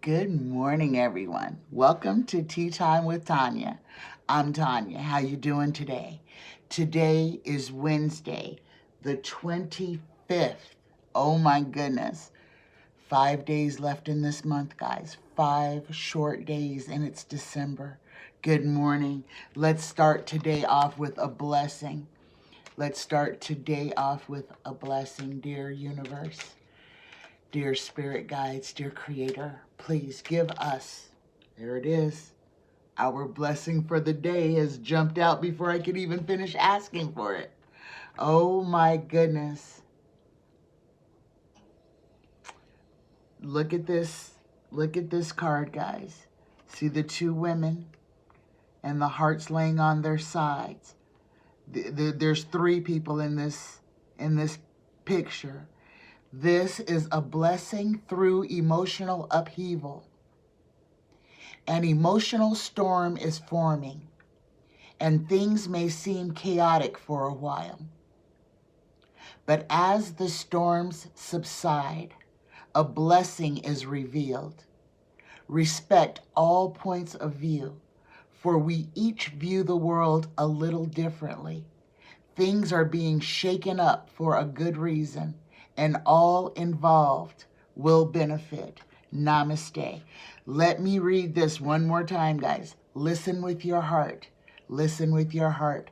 Good morning, everyone. Welcome to Tea Time with Tanya. I'm Tanya. How you doing today? Today is Wednesday, the 25th. Oh my goodness. 5 days left in this month, guys. 5 short days and it's December. Good morning. Let's start today off with a blessing. Let's start today off with a blessing, dear universe. Dear spirit guides, dear creator, please give us, there it is, our blessing for the day has jumped out before I could even finish asking for it. Oh my goodness. Look at this card, guys. See the two women and the hearts laying on their sides. There's 3 people in this picture. This is a blessing through emotional upheaval. An emotional storm is forming, and things may seem chaotic for a while. But as the storms subside, a blessing is revealed. Respect all points of view, for we each view the world a little differently. Things are being shaken up for a good reason, and all involved will benefit. Namaste. Let me read this one more time, guys. Listen with your heart. Listen with your heart.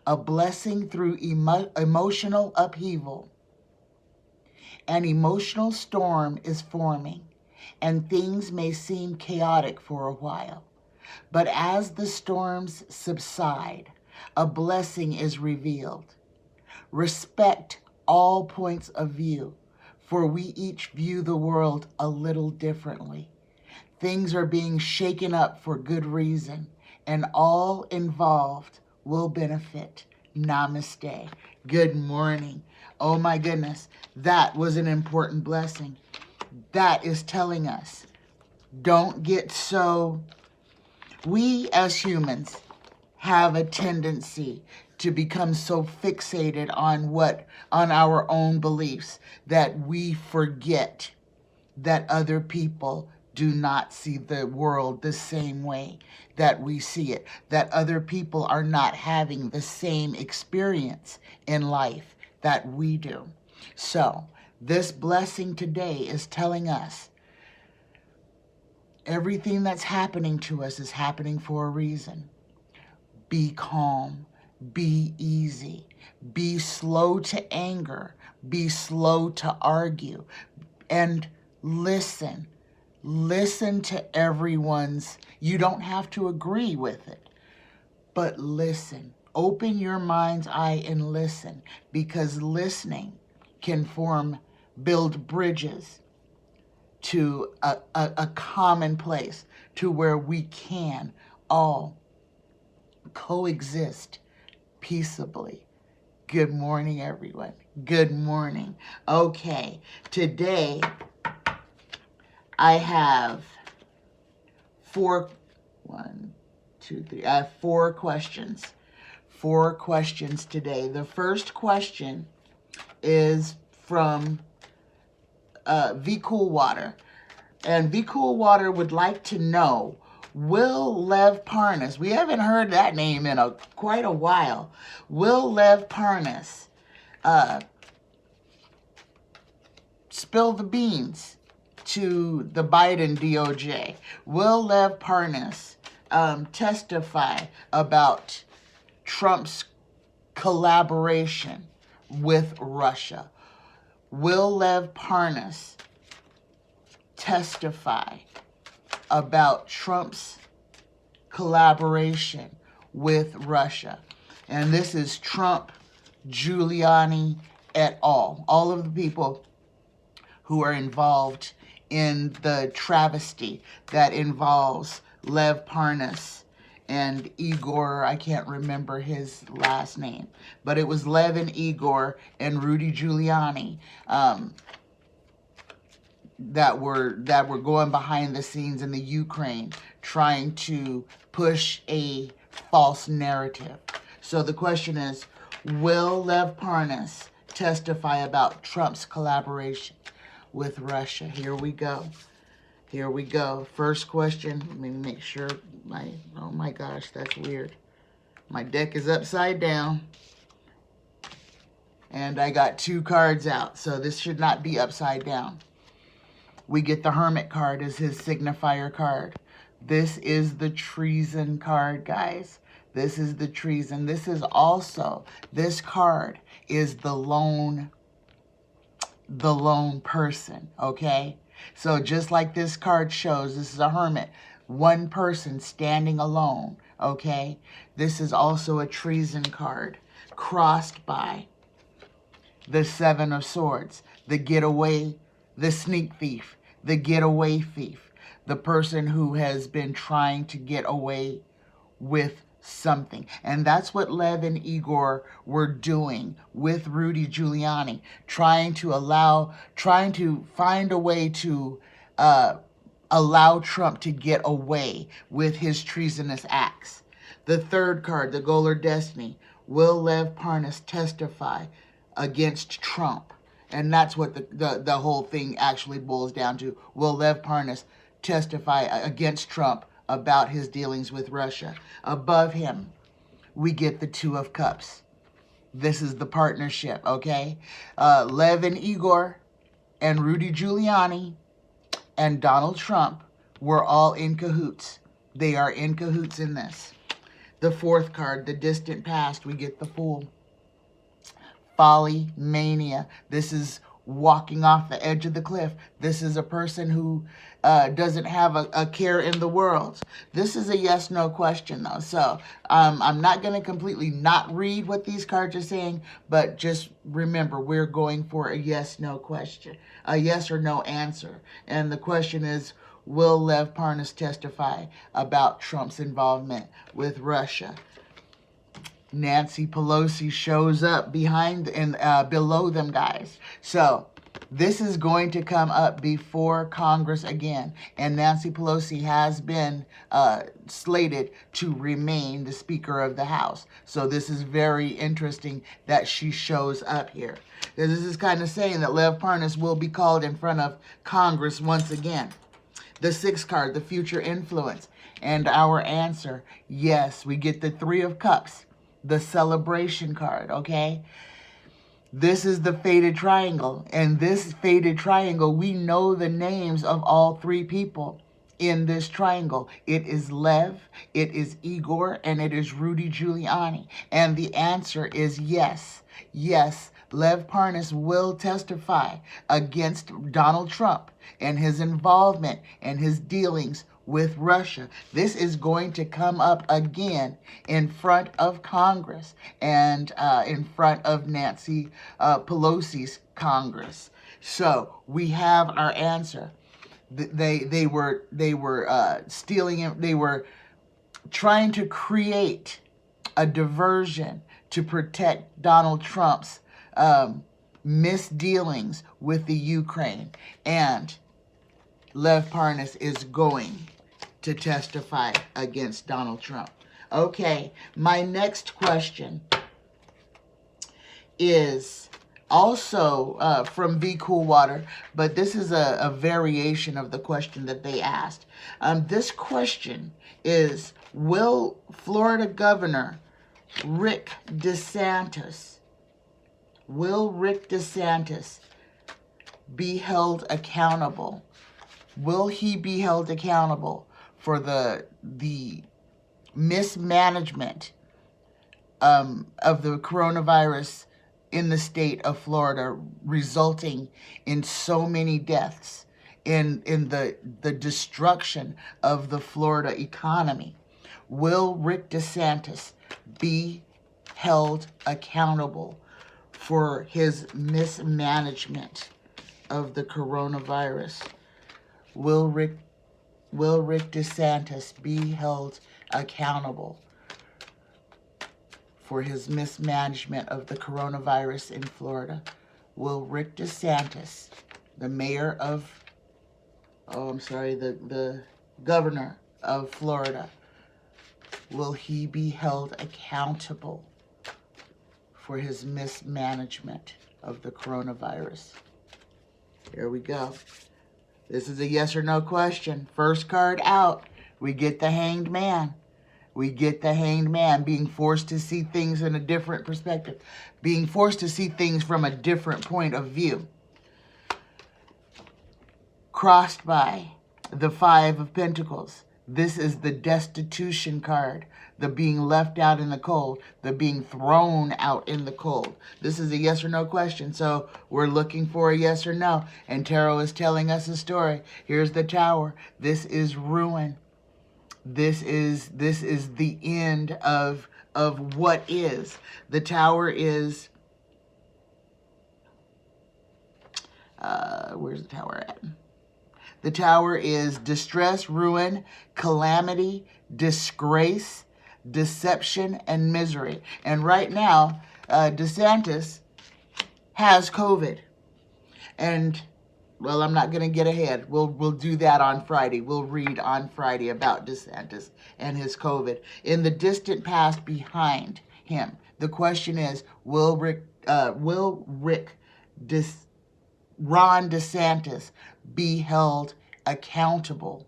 A blessing through emotional upheaval. An emotional storm is forming, and things may seem chaotic for a while. But as the storms subside, a blessing is revealed. Respect all points of view, for we each view the world a little differently. Things are being shaken up for good reason, and all involved will benefit. Namaste. Good morning. Oh my goodness, that was an important blessing. That is telling us, don't get so... We as humans have a tendency to become so fixated on our own beliefs that we forget that other people do not see the world the same way that we see it, that other people are not having the same experience in life that we do. So this blessing today is telling us everything that's happening to us is happening for a reason. Be calm. Be easy. Be slow to anger. Be slow to argue. And listen. Listen to everyone's... You don't have to agree with it, but listen. Open your mind's eye and listen, because listening can build bridges to a common place, to where we can all coexist peaceably. Good morning, everyone. Good morning. Okay, today I have four questions. 4 questions today. The first question is from VCOOLWATER. And VCOOLWATER would like to know, will Lev Parnas, we haven't heard that name in quite a while, will Lev Parnas spill the beans to the Biden DOJ? Will Lev Parnas testify about Trump's collaboration with Russia? Will Lev Parnas testify about Trump's collaboration with Russia? And this is Trump, Giuliani, et al. All of the people who are involved in the travesty that involves Lev Parnas and Igor, I can't remember his last name, but it was Lev and Igor and Rudy Giuliani that were going behind the scenes in the Ukraine trying to push a false narrative. So the question is, will Lev Parnas testify about Trump's collaboration with Russia? Here we go. Here we go. First question. Let me make sure oh my gosh, that's weird. My deck is upside down. And I got 2 cards out, so this should not be upside down. We get the Hermit card as his signifier card. This is the treason card, guys. This is the treason. This is also, this card is the lone person, okay? So just like this card shows, this is a hermit, one person standing alone, okay? This is also a treason card, crossed by the 7 of Swords, the getaway, the sneak thief, the getaway thief, the person who has been trying to get away with something. And that's what Lev and Igor were doing with Rudy Giuliani, trying to find a way to allow Trump to get away with his treasonous acts. The third card, the Goal or Destiny, will Lev Parnas testify against Trump? And that's what the whole thing actually boils down to. Will Lev Parnas testify against Trump about his dealings with Russia? Above him, we get the 2 of Cups. This is the partnership, okay? Lev and Igor and Rudy Giuliani and Donald Trump were all in cahoots. They are in cahoots in this. The fourth card, the distant past, we get the Fool. Folly, mania. This is walking off the edge of the cliff. This is a person who doesn't have a care in the world. This is a yes/no question, though. So I'm not going to completely not read what these cards are saying, but just remember, we're going for a yes/no question, a yes or no answer. And the question is, will Lev Parnas testify about Trump's involvement with Russia? Nancy Pelosi shows up behind and below them, guys. So this is going to come up before Congress again. And Nancy Pelosi has been slated to remain the Speaker of the House. So this is very interesting that she shows up here. This is kind of saying that Lev Parnas will be called in front of Congress once again. The sixth card, the future influence. And our answer, yes, we get the 3 of Cups. The celebration card, okay? This is the fated triangle. And this fated triangle, we know the names of all 3 people in this triangle. It is Lev, it is Igor, and it is Rudy Giuliani. And the answer is yes. Yes, Lev Parnas will testify against Donald Trump and his involvement and his dealings with Russia. This is going to come up again in front of Congress and in front of Nancy Pelosi's Congress. So we have our answer. They were stealing. They were trying to create a diversion to protect Donald Trump's misdealings with the Ukraine, and Lev Parnas is going to testify against Donald Trump. Okay, my next question is also from VCOOLWATER, but this is a variation of the question that they asked. This question is, will Florida Governor Rick DeSantis be held accountable? Will he be held accountable for the mismanagement of the coronavirus in the state of Florida, resulting in so many deaths, in the destruction of the Florida economy? Will Rick DeSantis be held accountable for his mismanagement of the coronavirus? Will Rick DeSantis be held accountable for his mismanagement of the coronavirus in Florida? Will Rick DeSantis, the mayor of, the governor of Florida, will he be held accountable for his mismanagement of the coronavirus? Here we go. This is a yes or no question. First card out, we get the Hanged Man. We get the Hanged Man, being forced to see things in a different perspective, being forced to see things from a different point of view. Crossed by the Five of Pentacles. This is the destitution card, the being left out in the cold, the being thrown out in the cold. This is a yes or no question, so we're looking for a yes or no, and Tarot is telling us a story. Here's the Tower. This is ruin. This is the end of what is. The Tower is, where's the Tower at? The Tower is distress, ruin, calamity, disgrace, deception, and misery. And right now, DeSantis has COVID. And, well, I'm not going to get ahead. We'll do that on Friday. We'll read on Friday about DeSantis and his COVID. In the distant past behind him, the question is, will Ron DeSantis be held accountable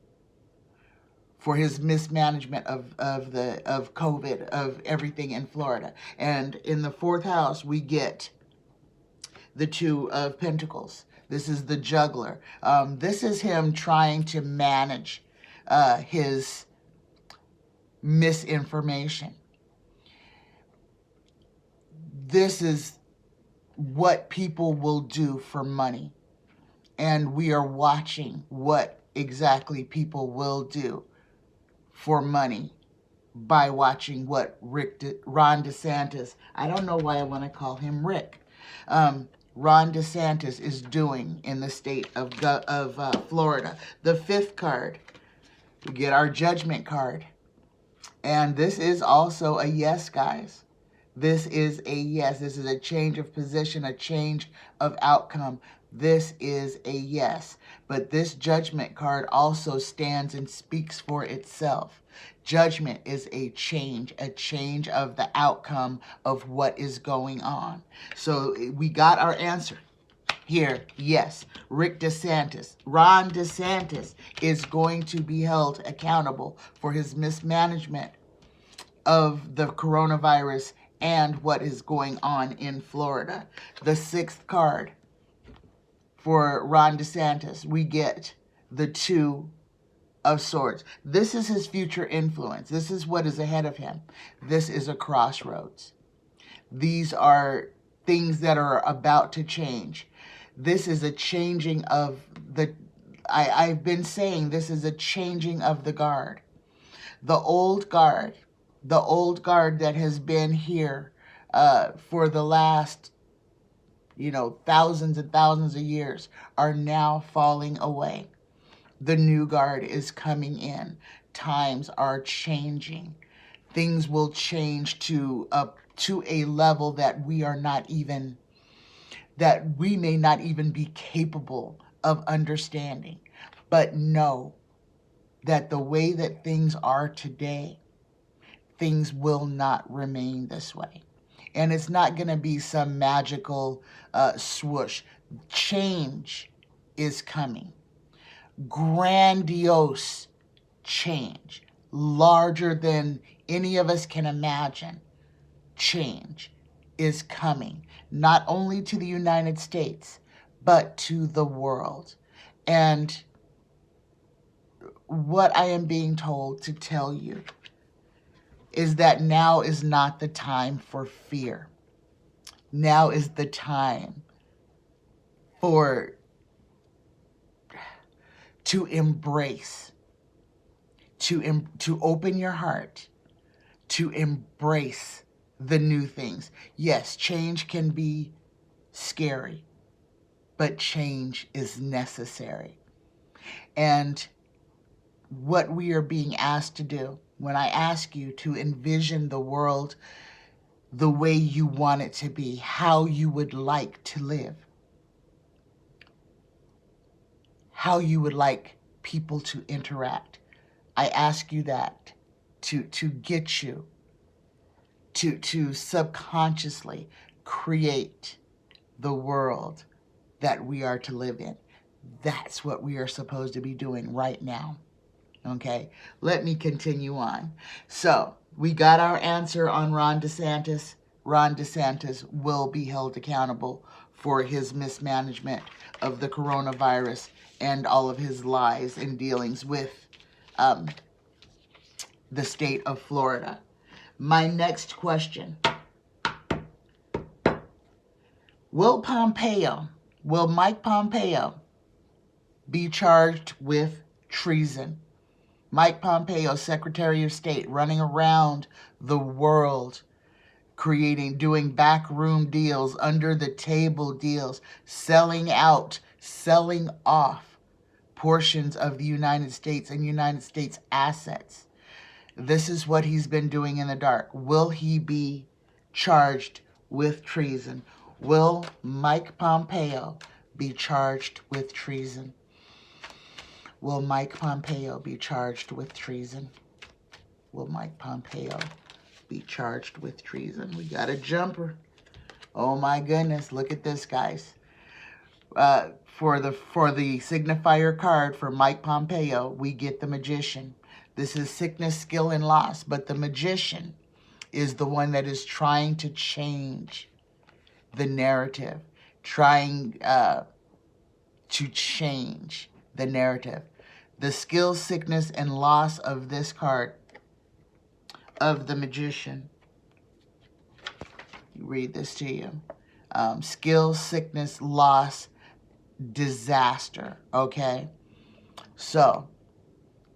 for his mismanagement of COVID, of everything in Florida? And in the fourth house, we get the Two of Pentacles. This is the juggler. This is him trying to manage his misinformation. This is what people will do for money. And we are watching what exactly people will do for money by watching what Ron DeSantis, I don't know why I want to call him Rick, Ron DeSantis is doing in the state of Florida. The fifth card, we get our Judgment card. And this is also a yes, guys. This is a yes. This is a change of position, a change of outcome. This is a yes. But this Judgment card also stands and speaks for itself. Judgment is a change of the outcome of what is going on. So we got our answer here. Yes, Ron DeSantis is going to be held accountable for his mismanagement of the coronavirus and what is going on in Florida. The sixth card for Ron DeSantis, we get the Two of Swords. This is his future influence. This is what is ahead of him. This is a crossroads. These are things that are about to change. This is a changing of the, I've been saying this is a changing of the guard. The old guard that has been here for the last, thousands and thousands of years are now falling away. The new guard is coming in. Times are changing. Things will change to a level that we may not even be capable of understanding. But know that the way that things are today, things will not remain this way. And it's not going to be some magical swoosh. Change is coming. Grandiose change, larger than any of us can imagine. Change is coming, not only to the United States, but to the world. And what I am being told to tell you is that now is not the time for fear. Now is the time to embrace, to open your heart, to embrace the new things. Yes, change can be scary, but change is necessary. And what we are being asked to do, when I ask you to envision the world the way you want it to be, how you would like to live, how you would like people to interact, I ask you that to get you to subconsciously create the world that we are to live in. That's what we are supposed to be doing right now. Okay, let me continue on. So we got our answer on Ron DeSantis. Ron DeSantis will be held accountable for his mismanagement of the coronavirus and all of his lies and dealings with the state of Florida. My next question. Will Mike Pompeo be charged with treason? Mike Pompeo, Secretary of State, running around the world, doing backroom deals, under the table deals, selling off portions of the United States and United States assets. This is what he's been doing in the dark. Will he be charged with treason? Will Mike Pompeo be charged with treason? Will Mike Pompeo be charged with treason? Will Mike Pompeo be charged with treason? We got a jumper. Oh my goodness, look at this, guys. For the signifier card for Mike Pompeo, we get the Magician. This is sickness, skill, and loss, but the Magician is the one that is trying to change the narrative, trying to change the narrative. The skill, sickness, and loss of this card, of the Magician. Read this to you. Skill, sickness, loss, disaster. Okay? So,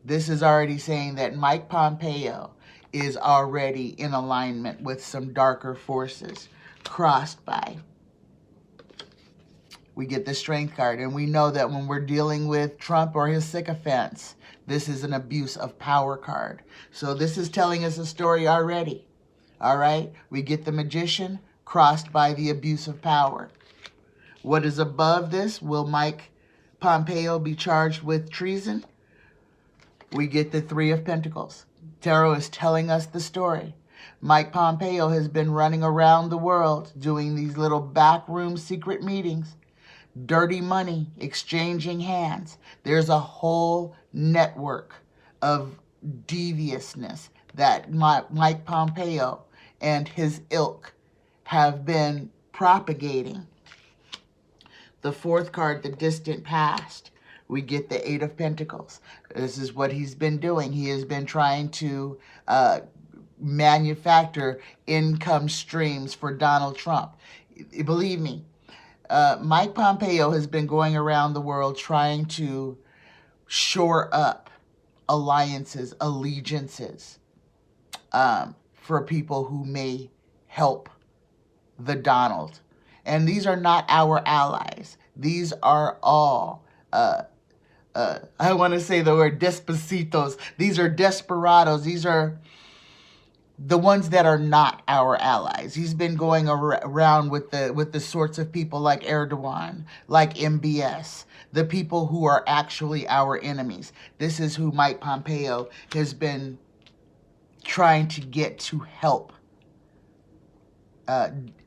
this is already saying that Mike Pompeo is already in alignment with some darker forces crossed by. We get the Strength card, and we know that when we're dealing with Trump or his sycophants, this is an abuse of power card. So this is telling us a story already. All right? We get the Magician crossed by the abuse of power. What is above this? Will Mike Pompeo be charged with treason? We get the Three of Pentacles. Tarot is telling us the story. Mike Pompeo has been running around the world doing these little backroom secret meetings. Dirty money, exchanging hands. There's a whole network of deviousness that Mike Pompeo and his ilk have been propagating. The fourth card, the distant past. We get the Eight of Pentacles. This is what he's been doing. He has been trying to manufacture income streams for Donald Trump. Believe me, Mike Pompeo has been going around the world trying to shore up alliances, allegiances for people who may help the Donald. And these are not our allies. These are all, I want to say the word desponcitos. These are desperados. These are the ones that are not our allies. He's been going around with the sorts of people like Erdogan, like MBS, the people who are actually our enemies. This is who Mike Pompeo has been trying to get to help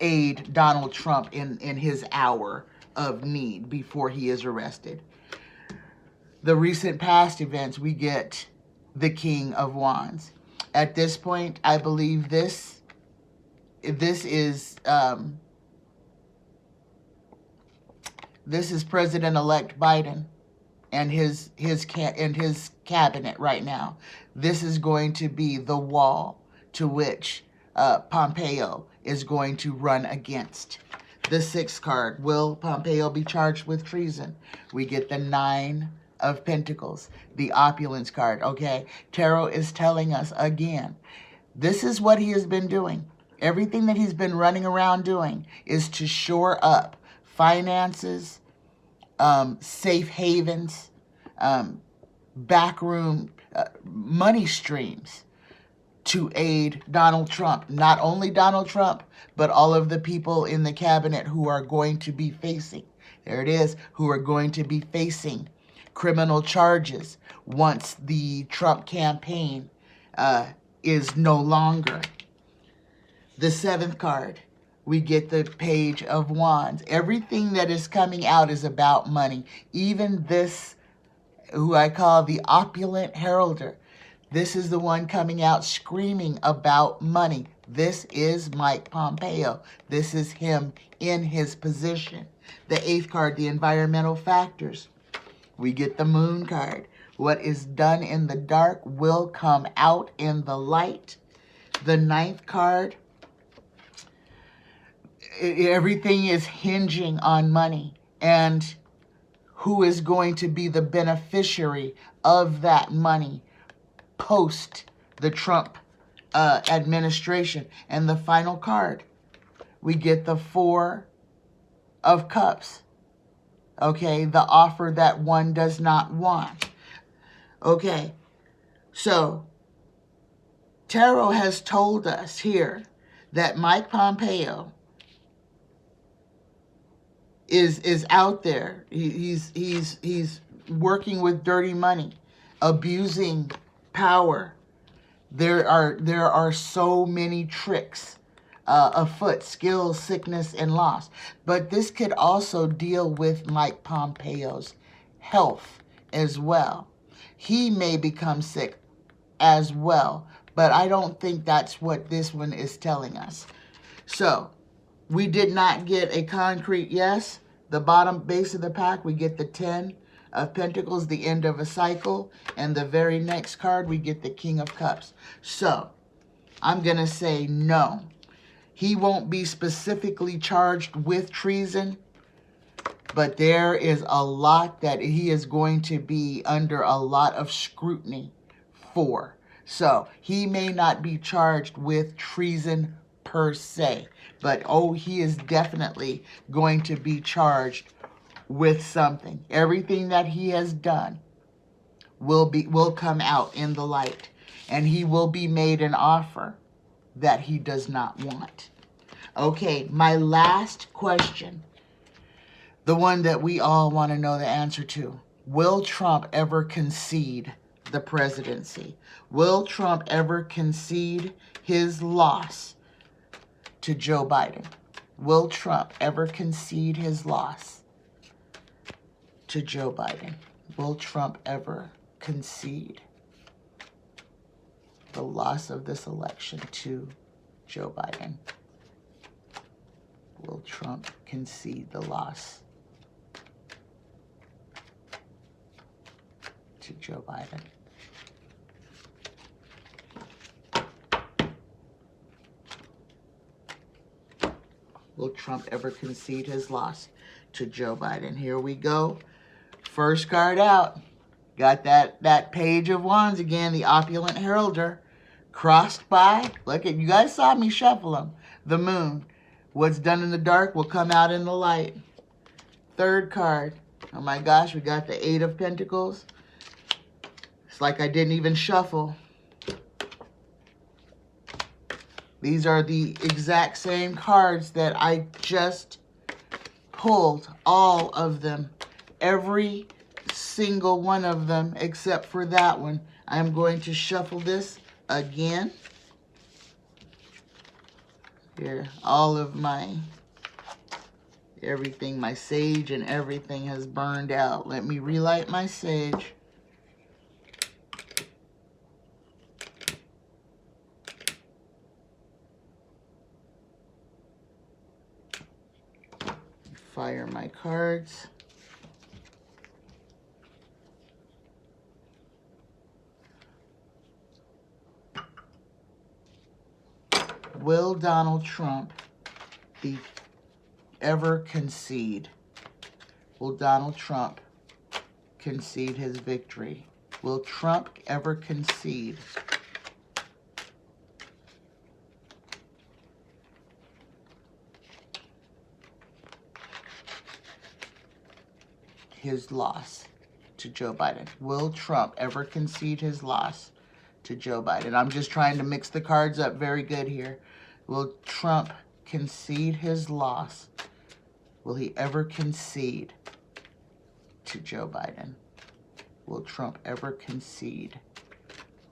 aid Donald Trump in his hour of need before he is arrested. The recent past events, we get the King of Wands. At this point, I believe this is President-elect Biden and his cabinet right now. This is going to be the wall to which Pompeo is going to run against. The sixth card, will Pompeo be charged with treason? We get the Nine of Pentacles, the opulence card. Okay, Tarot is telling us again, this is what he has been doing. Everything that he's been running around doing is to shore up finances, safe havens, backroom money streams to aid Donald Trump. Not only Donald Trump, but all of the people in the cabinet who are going to be facing, there it is, who are going to be facing criminal charges once the Trump campaign is no longer. The seventh card, we get the Page of Wands. Everything that is coming out is about money. Even this, who I call the opulent heralder, this is the one coming out screaming about money. This is Mike Pompeo. This is him in his position. The 8th card, the environmental factors. We get the Moon card. What is done in the dark will come out in the light. The 9th card, everything is hinging on money and who is going to be the beneficiary of that money post the Trump administration. And the final card, we get the 4 of Cups. Okay, the offer that one does not want. Okay, so Tarot has told us here that Mike Pompeo is out there. He's working with dirty money, abusing power. There are so many tricks afoot, skills, sickness, and loss. But this could also deal with Mike Pompeo's health as well. He may become sick as well, but I don't think that's what this one is telling us. So, we did not get a concrete yes. The bottom base of the pack, we get the 10 of Pentacles, the end of a cycle. And the very next card, we get the King of Cups. So, I'm going to say no. He won't be specifically charged with treason, but there is a lot that he is going to be under a lot of scrutiny for. So, he may not be charged with treason per se, but oh, he is definitely going to be charged with something. Everything that he has done will come out in the light, and he will be made an offer that he does not want. Okay, my last question, the one that we all want to know the answer to. Will Trump ever concede the presidency? Will Trump ever concede his loss to Joe Biden? Will Trump ever concede his loss to Joe Biden? Will Trump ever concede the loss of this election to Joe Biden? Will Trump concede the loss to Joe Biden? Will Trump ever concede his loss to Joe Biden? Here we go. First card out. Got that Page of Wands again, the opulent heralder. Crossed by, look at, you guys saw me shuffle them. The Moon. What's done in the dark will come out in the light. Third card. Oh my gosh, we got the 8 of Pentacles. It's like I didn't even shuffle. These are the exact same cards that I just pulled. All of them. Every single one of them except for that one. I'm going to shuffle this again. Here, all of my, everything, my sage and everything has burned out. Let me relight my sage. Fire my cards. Will Donald Trump ever concede? Will Donald Trump concede his victory? Will Trump ever concede his loss to Joe Biden? Will Trump ever concede his loss to Joe Biden? I'm just trying to mix the cards up very good here. Will Trump concede his loss? Will he ever concede to Joe Biden? Will Trump ever concede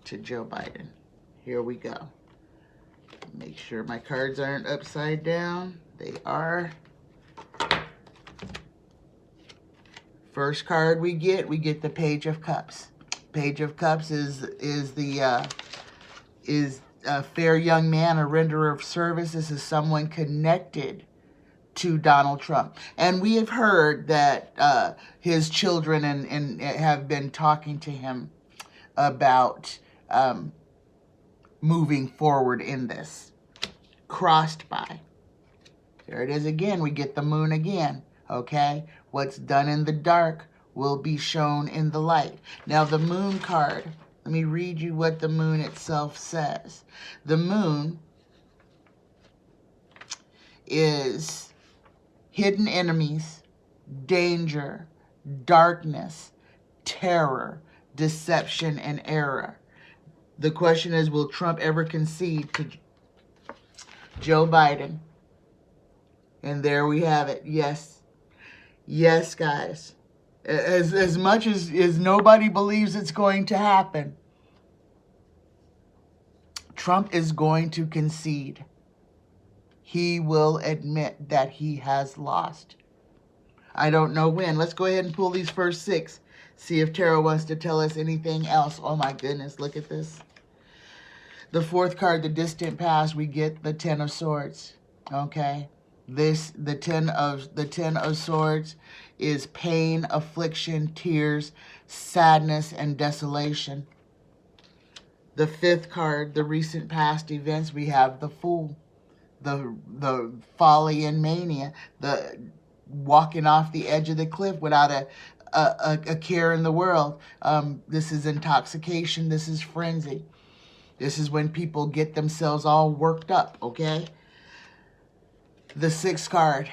to Joe Biden? Here we go. Make sure my cards aren't upside down. They are. First card we get the Page of Cups. Page of Cups is a fair young man, a renderer of service. This is someone connected to Donald Trump. And we have heard that his children and have been talking to him about moving forward in this. Crossed by. There it is again. We get the moon again. Okay? What's done in the dark will be shown in the light. Now the moon card, let me read you what the moon itself says. The moon is hidden enemies, danger, darkness, terror, deception, and error. The question is, will Trump ever concede to Joe Biden? And there we have it. Yes. Yes, guys. As much as nobody believes it's going to happen, Trump is going to concede. He will admit that he has lost. I don't know when. Let's go ahead and pull these first 6. See if Tarot wants to tell us anything else. Oh my goodness, look at this. The 4th card, the distant past, we get the 10 of Swords. Okay? The 10 of Swords is pain, affliction, tears, sadness, and desolation. The 5th card, the recent past events, we have the Fool. The folly and mania, the walking off the edge of the cliff without a care in the world. This is intoxication. This is frenzy. This is when people get themselves all worked up, okay? The 6th card,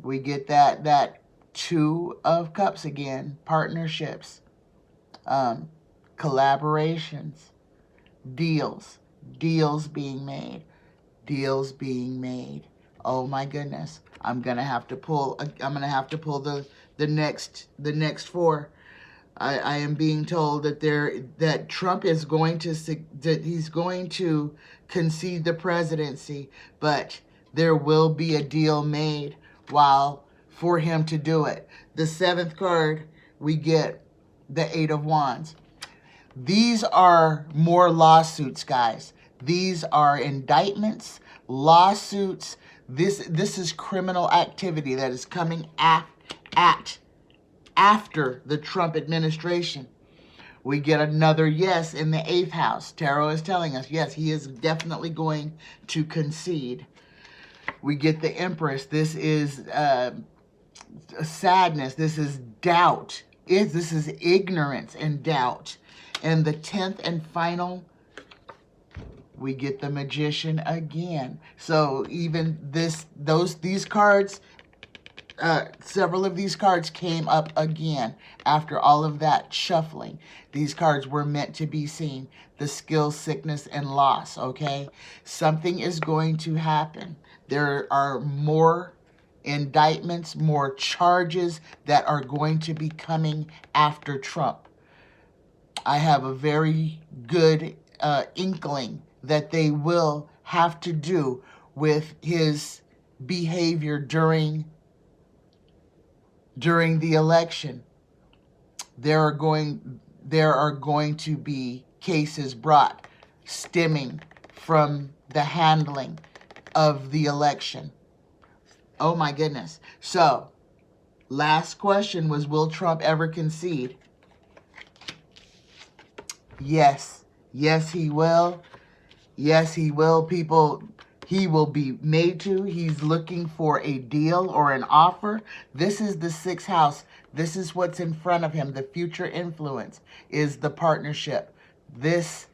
we get that 2 of Cups again. Partnerships, collaborations, deals being made. Deals being made. Oh my goodness. I'm gonna have to pull the next 4. I am being told that Trump is going to concede the presidency, but there will be a deal made for him to do it. The 7th card, we get the 8 of Wands. These are more lawsuits, guys. These are indictments, lawsuits. This is criminal activity that is coming after the Trump administration. We get another yes in the 8th house. Tarot is telling us, yes, he is definitely going to concede. We get the Empress. This is sadness. This is doubt. This is ignorance and doubt. And the 10th and final, we get the Magician again. So even these cards, several of these cards came up again after all of that shuffling. These cards were meant to be seen. The skill, sickness, and loss, okay? Something is going to happen. There are more indictments, more charges that are going to be coming after Trump. I have a very good inkling that they will have to do with his behavior during the election. There are going to be cases brought stemming from the handling of the election. Oh my goodness. So, last question was, will Trump ever concede? Yes. Yes, he will. Yes, he will. People, he will be made to. He's looking for a deal or an offer. This is the 6th house. This is what's in front of him. The future influence is the partnership. This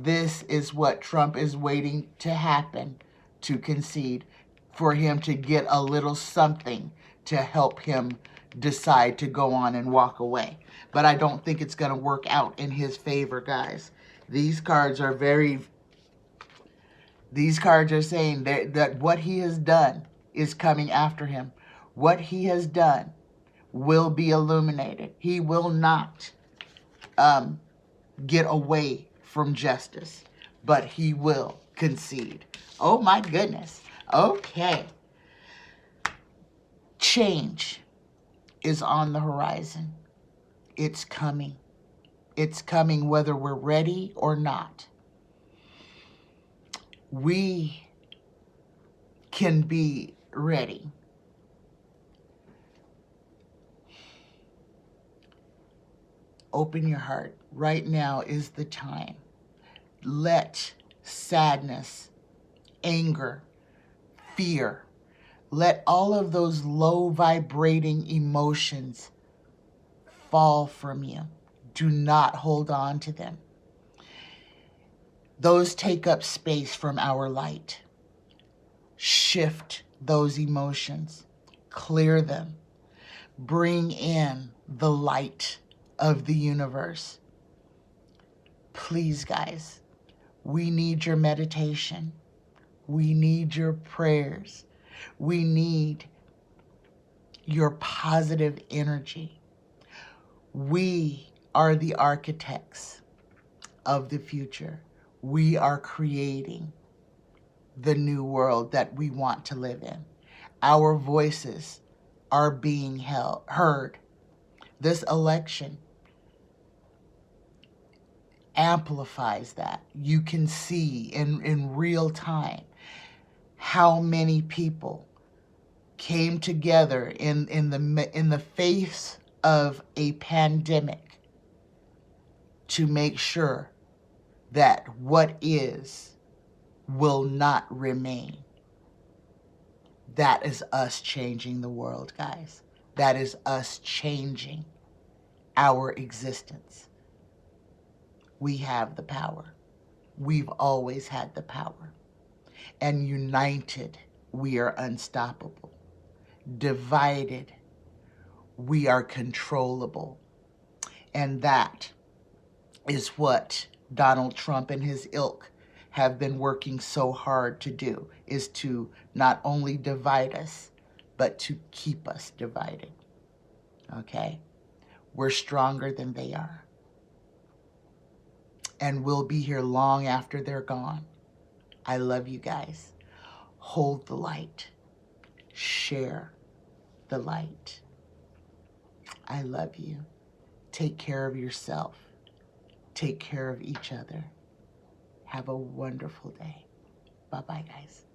is what Trump is waiting to happen, to concede, for him to get a little something to help him decide to go on and walk away. But I don't think it's going to work out in his favor, guys. These cards are saying that what he has done is coming after him. What he has done will be illuminated. He will not get away from justice, but he will concede. Oh my goodness. Okay. Change is on the horizon. It's coming. It's coming whether we're ready or not. We can be ready. Open your heart. Right now is the time. Let sadness, anger, fear, let all of those low vibrating emotions fall from you. Do not hold on to them. Those take up space from our light. Shift those emotions. Clear them. Bring in the light of the universe. Please, guys, we need your meditation. We need your prayers. We need your positive energy. We are the architects of the future. We are creating the new world that we want to live in. Our voices are being heard. This election amplifies that. You can see in real time how many people came together in the face of a pandemic to make sure that what is will not remain. That is us changing the world, guys. That is us changing our existence. We have the power. We've always had the power. And united, we are unstoppable. Divided, we are controllable. And that is what Donald Trump and his ilk have been working so hard to do, is to not only divide us, but to keep us divided. Okay? We're stronger than they are. And we'll be here long after they're gone. I love you guys. Hold the light. Share the light. I love you. Take care of yourself. Take care of each other. Have a wonderful day. Bye-bye, guys.